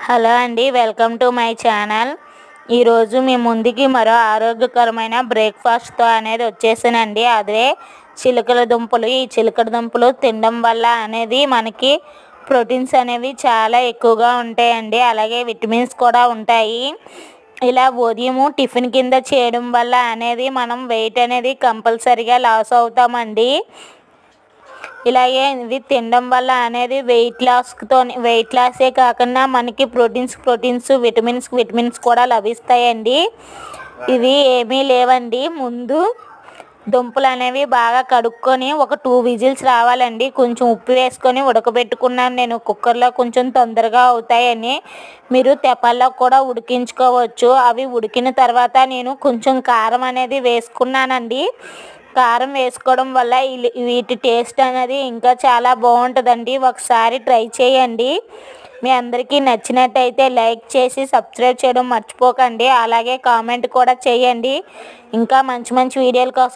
Hello అండి, welcome to my channel. ఈరోజు మీ ముందుకి మరో ఆరోగ్యకరమైన బ్రేక్ఫాస్ట్తో అనేది వచ్చేసానండి. అదే చిలకడ దుంపలు. ఈ చిలకడ దుంపలు తినడం వల్ల అనేది మనకి ప్రోటీన్స్ అనేవి చాలా ఎక్కువగా ఉంటాయండి. అలాగే విటమిన్స్ కూడా ఉంటాయి. ఇలా ఉదయం టిఫిన్ కింద చేయడం వల్ల అనేది మనం వెయిట్ అనేది కంపల్సరీగా లాస్ అవుతామండి. ఇలాగే ఇవి తినడం వల్ల అనేది వెయిట్ లాసే కాకుండా మనకి ప్రోటీన్స్ విటమిన్స్ కూడా లభిస్తాయండి. ఇవి ఏమీ లేవండి. ముందు దుంపలు అనేవి బాగా కడుక్కొని ఒక 2 విజిల్స్ రావాలండి. కొంచెం ఉప్పు వేసుకొని ఉడకబెట్టుకున్నాను నేను కుక్కర్లో, కొంచెం తొందరగా అవుతాయని. మీరు తెపాల్లో కూడా ఉడికించుకోవచ్చు. అవి ఉడికిన తర్వాత నేను కొంచెం కారం అనేది వేసుకున్నానండి. కారం వేసుకోవడం వల్ల వీటి టేస్ట్ అనేది ఇంకా చాలా బాగుంటుందండి. ఒకసారి ట్రై చేయండి. మీ అందరికీ నచ్చినట్టయితే లైక్ చేసి సబ్స్క్రైబ్ చేయడం మర్చిపోకండి. అలాగే కామెంట్ కూడా చేయండి. ఇంకా మంచి వీడియోల కోసం